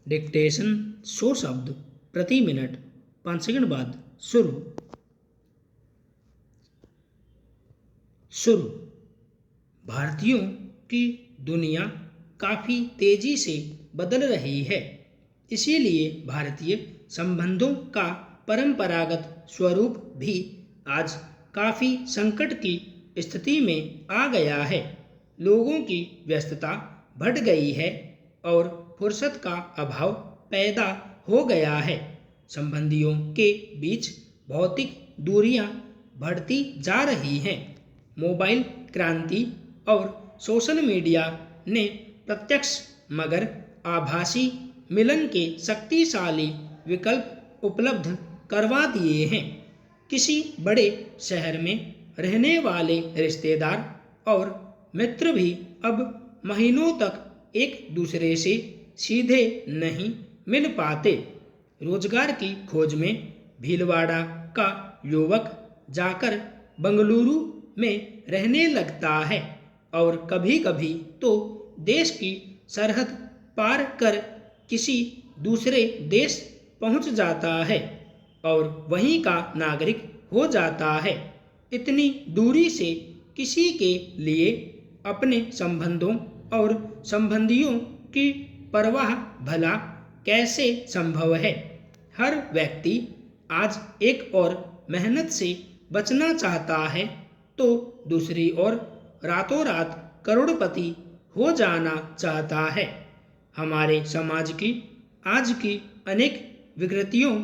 Dictation 100 शब्द प्रति minute 5 second बाद शुरू। शुरू। भारतीयों की दुनिया काफ़ी तेजी से बदल रही है, इसीलिए भारतीय संबंधों का परंपरागत स्वरूप भी आज काफ़ी संकट की स्थिति में आ गया है। लोगों की व्यस्तता बढ़ गई है और फुर्सत का अभाव पैदा हो गया है। संबंधियों के बीच भौतिक दूरियां बढ़ती जा रही हैं। मोबाइल क्रांति और सोशल मीडिया ने प्रत्यक्ष मगर आभासी मिलन के शक्तिशाली विकल्प उपलब्ध करवा दिए हैं। किसी बड़े शहर में रहने वाले रिश्तेदार और मित्र भी अब महीनों तक एक दूसरे से सीधे नहीं मिल पाते। रोजगार की खोज में भीलवाड़ा का युवक जाकर बंगलुरु में रहने लगता है और कभी-कभी तो देश की सरहद पार कर किसी दूसरे देश पहुंच जाता है और वहीं का नागरिक हो जाता है। इतनी दूरी से किसी के लिए अपने संबंधों और संबंधियों की परवाह भला कैसे संभव है। हर व्यक्ति आज एक और मेहनत से बचना चाहता है तो दूसरी ओर रातों रात करोड़पति हो जाना चाहता है। हमारे समाज की आज की अनेक विकृतियों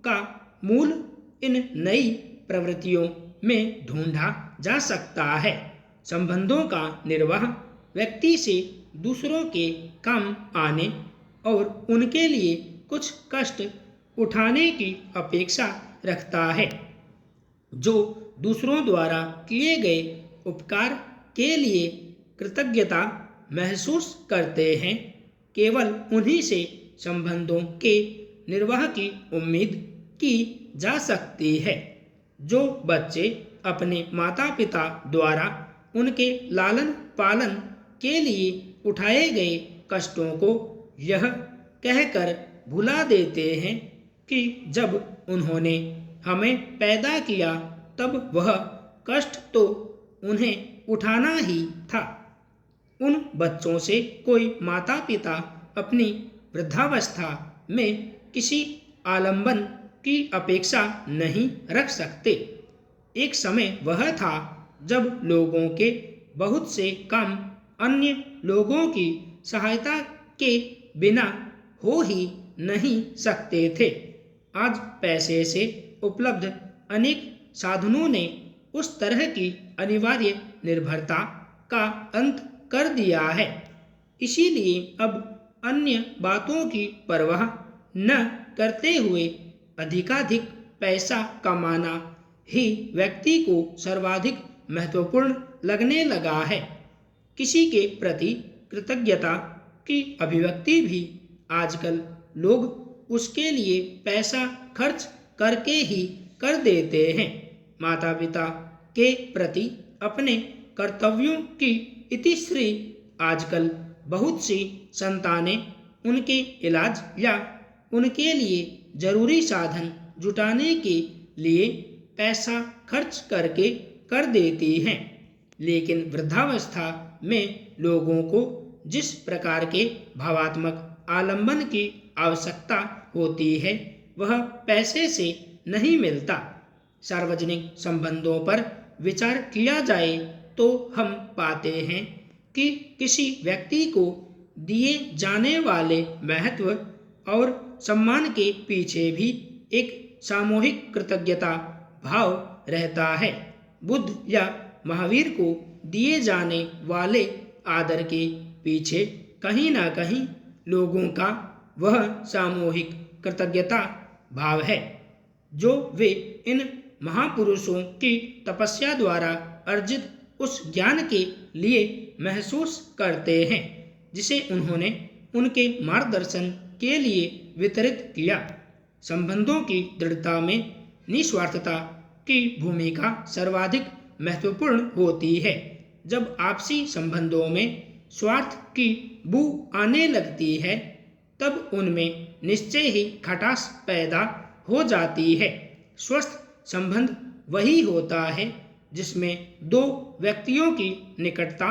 का मूल इन नई प्रवृत्तियों में ढूंढा जा सकता है। संबंधों का निर्वाह व्यक्ति से दूसरों के काम आने और उनके लिए कुछ कष्ट उठाने की अपेक्षा रखता है। जो दूसरों द्वारा किए गए उपकार के लिए कृतज्ञता महसूस करते हैं, केवल उन्हीं से संबंधों के निर्वाह की उम्मीद की जा सकती है। जो बच्चे अपने माता पिता द्वारा उनके लालन पालन के लिए उठाए गए कष्टों को यह कहकर भुला देते हैं कि जब उन्होंने हमें पैदा किया तब वह कष्ट तो उन्हें उठाना ही था। उन बच्चों से कोई माता पिता अपनी वृद्धावस्था में किसी आलंबन की अपेक्षा नहीं रख सकते। एक समय वह था जब लोगों के बहुत से काम अन्य लोगों की सहायता के बिना हो ही नहीं सकते थे। आज पैसे से उपलब्ध अनेक साधनों ने उस तरह की अनिवार्य निर्भरता का अंत कर दिया है। इसीलिए अब अन्य बातों की परवाह न करते हुए अधिकाधिक पैसा कमाना ही व्यक्ति को सर्वाधिक महत्वपूर्ण लगने लगा है। किसी के प्रति कृतज्ञता की अभिव्यक्ति भी आजकल लोग उसके लिए पैसा खर्च करके ही कर देते हैं। माता पिता के प्रति अपने कर्तव्यों की इतिश्री आजकल बहुत सी संतानें उनके इलाज या उनके लिए जरूरी साधन जुटाने के लिए पैसा खर्च करके कर देती हैं। लेकिन वृद्धावस्था में लोगों को जिस प्रकार के भावात्मक आलंबन की आवश्यकता होती है वह पैसे से नहीं मिलता। सार्वजनिक संबंधों पर विचार किया जाए तो हम पाते हैं कि किसी व्यक्ति को दिए जाने वाले महत्व और सम्मान के पीछे भी एक सामूहिक कृतज्ञता भाव रहता है। बुद्ध या महावीर को दिए जाने वाले आदर के पीछे कहीं ना कहीं लोगों का वह सामूहिक कृतज्ञता भाव है जो वे इन महापुरुषों की तपस्या द्वारा अर्जित उस ज्ञान के लिए महसूस करते हैं जिसे उन्होंने उनके मार्गदर्शन के लिए वितरित किया। संबंधों की दृढ़ता में निस्वार्थता की भूमिका सर्वाधिक महत्वपूर्ण होती है। जब आपसी संबंधों में स्वार्थ की बू आने लगती है तब उनमें निश्चय ही खटास पैदा हो जाती है। स्वस्थ संबंध वही होता है जिसमें दो व्यक्तियों की निकटता,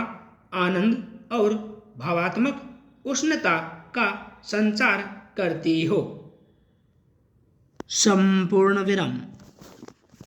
आनंद और भावात्मक उष्णता का संचार करती हो। संपूर्ण विराम।